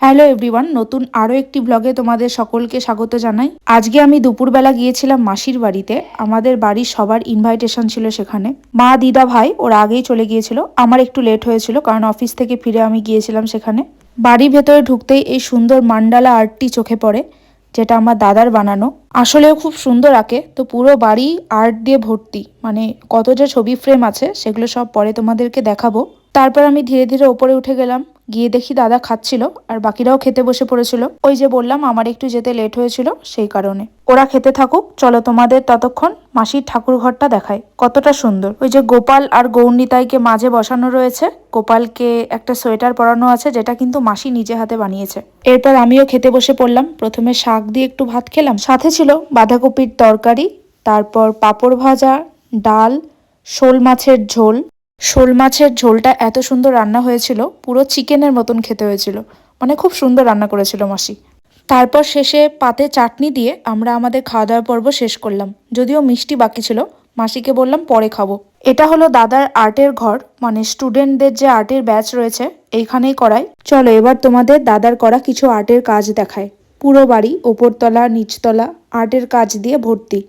Hello everyone, নতুন আরও একটি ব্লগে তোমাদের সকলকে স্বাগত জানাই। আজকে আমি দুপুরবেলা গিয়েছিলাম মাসির বাড়িতে। আমাদের বাড়ির সবার ইনভাইটেশন ছিল সেখানে। মা, দিদা, ভাই ওরা আগেই চলে গিয়েছিল। আমার একটু লেট হয়েছিল কারণ অফিস থেকে ফিরে আমি গিয়েছিলাম সেখানে। বাড়ির ভেতরে ঢুকতেই এই সুন্দর মান্ডালা আর্টটি চোখে পড়ে, যেটা আমার দাদার বানানো। আসলেও খুব সুন্দর আঁকে। তো পুরো বাড়ি আর্ট দিয়ে ভর্তি, মানে কত যে ছবি ফ্রেম আছে সেগুলো সব পরে তোমাদেরকে দেখাবো। তারপর আমি ধীরে ধীরে ওপরে উঠে গেলাম। গিয়ে দেখি দাদা খাচ্ছিল আর বাকিরাও খেতে বসে পড়েছিল। ওই যে বললাম আমার একটু যেতে লেট হয়েছিল, সেই কারণে। ওরা খেতে থাকুক, চলো তোমাদের ততক্ষণ মাসির ঠাকুর ঘরটা দেখায়, কতটা সুন্দর। ওই যে গোপাল আর গৌরনিতাইকে মাঝে বসানো রয়েছে। গোপালকে একটা সোয়েটার পরানো আছে, যেটা কিন্তু মাসি নিজে হাতে বানিয়েছে। এরপর আমিও খেতে বসে পড়লাম। প্রথমে শাক দিয়ে একটু ভাত খেলাম, সাথে ছিল বাঁধাকপির তরকারি, তারপর পাঁপড় ভাজা, ডাল, শোল মাছের ঝোল। শোল মাছের ঝোলটা এত সুন্দর রান্না হয়েছিল, পুরো চিকেনের মতন খেতে হয়েছিল। মানে খুব সুন্দর রান্না করেছিল মাসি। তারপর শেষে পাতে চাটনি দিয়ে আমরা আমাদের খাওয়া দাওয়ার পর্ব শেষ করলাম। যদিও মিষ্টি বাকি ছিল, মাসিকে বললাম পরে খাবো। এটা হলো দাদার আর্টের ঘর, মানে স্টুডেন্টদের যে আর্টের ব্যাচ রয়েছে এইখানেই করায়। চলো এবার তোমাদের দাদার করা কিছু আর্টের কাজ দেখায়। পুরো বাড়ি ওপরতলা নিচতলা আর্টের কাজ দিয়ে ভর্তি।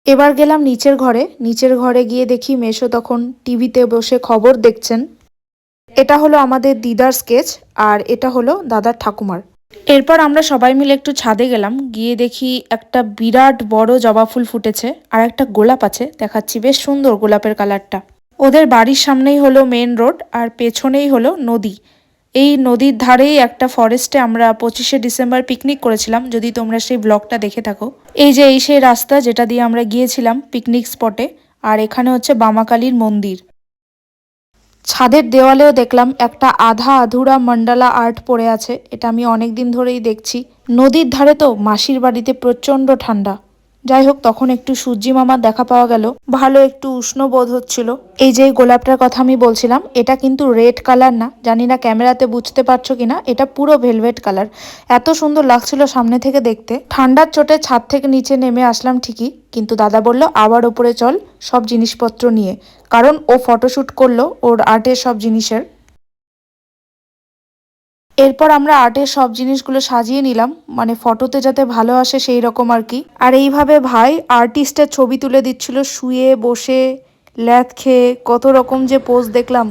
এবার গেলাম নিচের ঘরে গিয়ে দেখি মেসো তখন টিভিতে বসে খবর দেখছেন। এটা হলো আমাদের দিদার স্কেচ, আর এটা হলো দাদার ঠাকুমার। এরপর আমরা সবাই মিলে একটু ছাদে গেলাম। গিয়ে দেখি একটা বিরাট বড় জবা ফুল ফুটেছে, আর একটা গোলাপ আছে, দেখাচ্ছি, বেশ সুন্দর গোলাপের কালারটা। ওদের বাড়ির সামনেই হলো মেন রোড, আর পেছনেই হলো নদী। এই নদীর ধারেই একটা ফরেস্টে আমরা 25শে ডিসেম্বর পিকনিক করেছিলাম, যদি তোমরা সেই ব্লগটা দেখে থাকো। এই যে এই সেই রাস্তা যেটা দিয়ে আমরা গিয়েছিলাম পিকনিক স্পটে। আর এখানে হচ্ছে বামাকালীর মন্দির। ছাদের দেওয়ালেও দেখলাম একটা আধা আধুরা মন্ডালা আর্ট পড়ে আছে। এটা আমি অনেক দিন ধরেই দেখছি। নদীর ধারে তো মাসির বাড়িতে প্রচণ্ড ঠান্ডা। যাই হোক, তখন একটু সূর্যি মামার দেখা পাওয়া গেল, ভালো একটু উষ্ণ বোধ হচ্ছিল। এই যে গোলাপটার কথা আমি বলছিলাম, এটা কিন্তু রেড কালার না, জানি না ক্যামেরাতে বুঝতে পারছো কিনা, এটা পুরো ভেলভেট কালার। এত সুন্দর লাগছিল সামনে থেকে দেখতে। ঠান্ডার চোটে ছাদ থেকে নিচে নেমে আসলাম ঠিকই, কিন্তু দাদা বলল আবার ওপরে চল সব জিনিসপত্র নিয়ে, কারণ ও ফটোশ্যুট করলো ওর আর্টের সব জিনিসের। এরপর আমরা আর্টের সব জিনিসগুলো সাজিয়ে নিলাম, মানে ফটোতে যাতে ভালো আসে সেই রকম আর কি। আর এইভাবে ভাই আর্টিস্টের ছবি তুলে দিচ্ছিল, শুয়ে বসে ল্যাদ খেয়ে, কত রকম যে পোজ দেখলাম।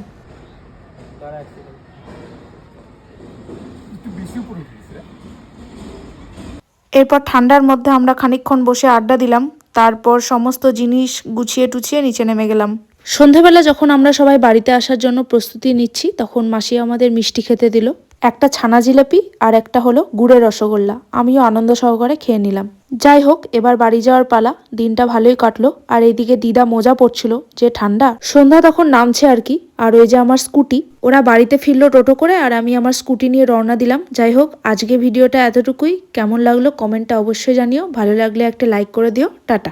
এরপর ঠান্ডার মধ্যে আমরা খানিকক্ষণ বসে আড্ডা দিলাম। তারপর সমস্ত জিনিস গুছিয়ে টুছিয়ে নিচে নেমে গেলাম। সন্ধেবেলা যখন আমরা সবাই বাড়িতে আসার জন্য প্রস্তুতি নিচ্ছি, তখন মাসি আমাদের মিষ্টি খেতে দিল। একটা ছানা জিলাপি আর একটা হলো গুড়ের রসগোল্লা। আমিও আনন্দ সহকারে খেয়ে নিলাম। যাই হোক, এবার বাড়ি যাওয়ার পালা। দিনটা ভালোই কাটলো। আর এইদিকে দিদা মজা পড়ছিল, যে ঠান্ডা। সন্ধ্যা তখন নামছে আর কি। আর ওই যে আমার স্কুটি, ওরা বাড়িতে ফিরলো টোটো করে, আর আমি আমার স্কুটি নিয়ে রওনা দিলাম। যাই হোক, আজকে ভিডিওটা এতটুকুই। কেমন লাগলো কমেন্টটা অবশ্যই জানিও। ভালো লাগলে একটা লাইক করে দিও। টাটা।